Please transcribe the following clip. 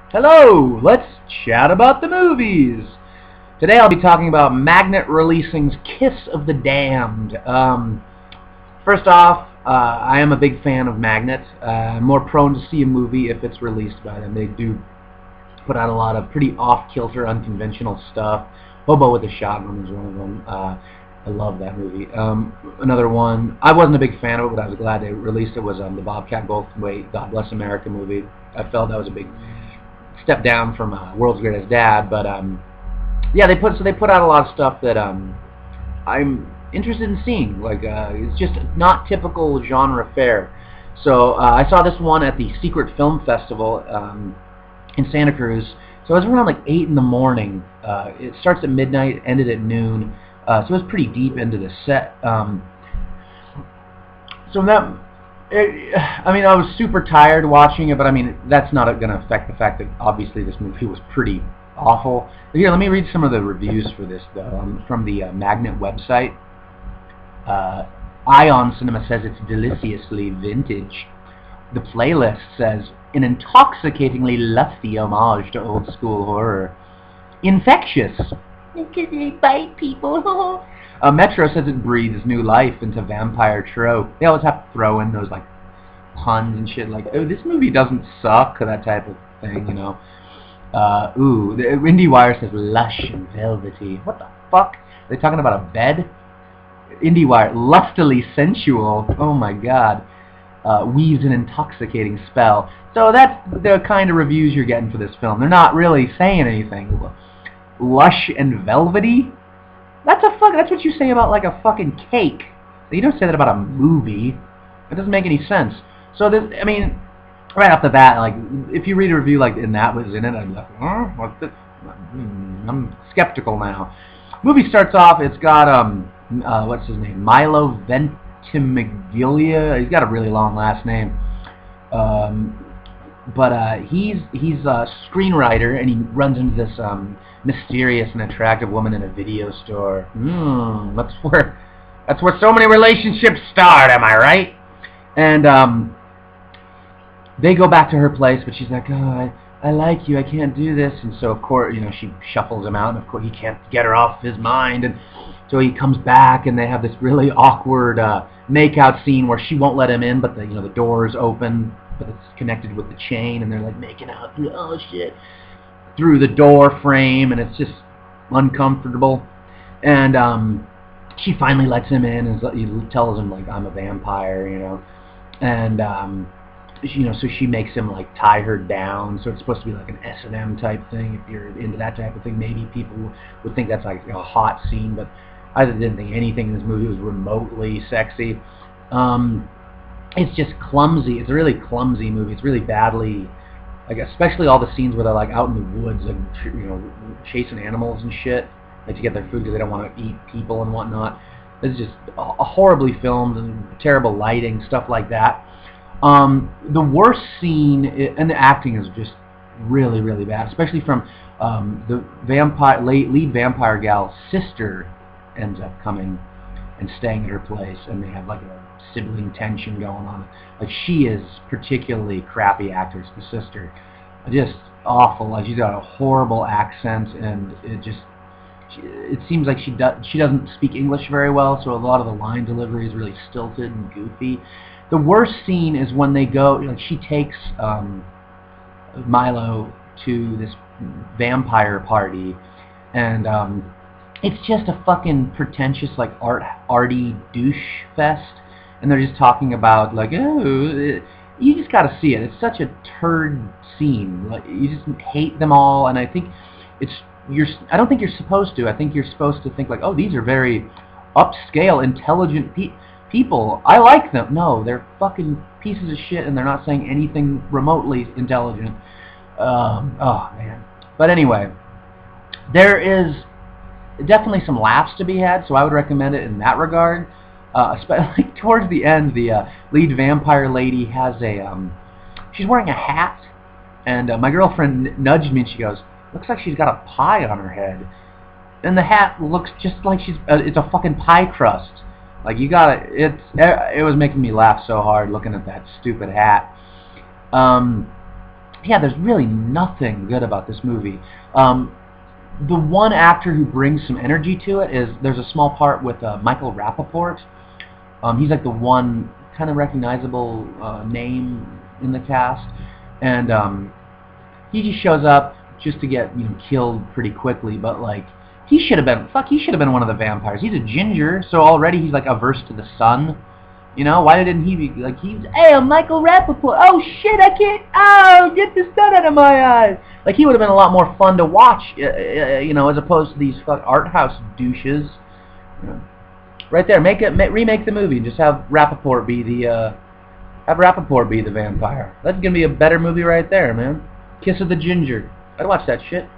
Hello, let's chat about the movies. Today I'll be talking about Magnet Releasing's Kiss of the Damned. First off, I am a big fan of Magnet. I'm more prone to see a movie if it's released by them. They do put out a lot of pretty off-kilter, unconventional stuff. Hobo with a Shotgun is one of them. I love that movie. Another one, I wasn't a big fan of it, but I was glad they released it, was the Bobcat Goldthwait God Bless America movie. I felt that was a big step down from World's Greatest Dad, but yeah, they put out a lot of stuff that I'm interested in seeing. Like it's just not typical genre fare. So I saw this one at the Secret Film Festival in Santa Cruz. So it was around like 8 in the morning. It starts at midnight, ended at noon. So it was pretty deep into the set. So that, I mean, I was super tired watching it, but I mean, that's not going to affect the fact that obviously this movie was pretty awful. But here, let me read some of the reviews for this, though, from the Magnet website. Ion Cinema says it's deliciously vintage. The Playlist says, an intoxicatingly lusty homage to old school horror. Infectious. Because they bite people. Metro says it breathes new life into vampire trope. They always have to throw in those like puns and shit, like, oh, this movie doesn't suck, that type of thing, you know. The IndieWire says lush and velvety. What the fuck? Are they talking about a bed? IndieWire, lustily sensual. Oh my god. Weaves an intoxicating spell. So that's the kind of reviews you're getting for this film. They're not really saying anything. Lush and velvety? That's what you say about like a fucking cake. You don't say that about a movie. It doesn't make any sense. So this, I mean, right off the bat, like if you read a review like and that was in it, I'd be like, what's this? I'm skeptical now. Movie starts off. It's got what's his name? Milo Ventimiglia. He's got a really long last name. But he's a screenwriter, and he runs into this mysterious and attractive woman in a video store. That's where so many relationships start. Am I right? And they go back to her place, but she's like, oh, I like you. I can't do this. And so of course, you know, she shuffles him out, and of course he can't get her off his mind. And so he comes back, and they have this really awkward make-out scene where she won't let him in, but the door is open, but it's connected with the chain, and they're like making out through, oh shit, through the door frame, and it's just uncomfortable. And she finally lets him in, and he tells him like, I'm a vampire, you know. And so she makes him like tie her down. So it's supposed to be like an S&M type thing. If you're into that type of thing, maybe people would think that's like a hot scene, but I didn't think anything in this movie was remotely sexy. It's just clumsy. It's a really clumsy movie. It's really badly, like, especially all the scenes where they're like out in the woods, like, you know, chasing animals and shit, like to get their food because they don't want to eat people and whatnot. It's just horribly filmed and terrible lighting, stuff like that. The worst scene, and the acting is just really, really bad, especially from the lead vampire gal's sister ends up coming and staying at her place, and they have like a sibling tension going on. Like, she is particularly crappy actress, the sister, just awful. Like, she's got a horrible accent, and it seems like she doesn't speak English very well, so a lot of the line delivery is really stilted and goofy. The worst scene is when they go, like, she takes Milo to this vampire party, and it's just a fucking pretentious, like, arty douche fest, and they're just talking about, like, oh, you just gotta see it. It's such a turd scene. Like, you just hate them all, and I think I don't think you're supposed to. I think you're supposed to think, like, oh, these are very upscale, intelligent people. I like them. No, they're fucking pieces of shit, and they're not saying anything remotely intelligent. Oh, man. But anyway, there is definitely some laughs to be had, so I would recommend it in that regard. Especially towards the end, the lead vampire lady has she's wearing a hat, and my girlfriend nudged me and she goes, looks like she's got a pie on her head. And the hat looks just like it's a fucking pie crust. Like, it was making me laugh so hard looking at that stupid hat. yeah, there's really nothing good about this movie. The one actor who brings some energy to it is, there's a small part with Michael Rappaport. He's like the one kind of recognizable name in the cast, and he just shows up just to get killed pretty quickly. But like, he should have been one of the vampires. He's a ginger, so already he's like averse to the sun. Why didn't he be like, hey, I'm Michael Rappaport. Oh shit, I can't. Oh, get the sun out of my eyes. Like, he would have been a lot more fun to watch, as opposed to these art house douches. Right there, remake the movie. Just have Rappaport be the vampire. That's gonna be a better movie right there, man. Kiss of the Ginger. I'd watch that shit.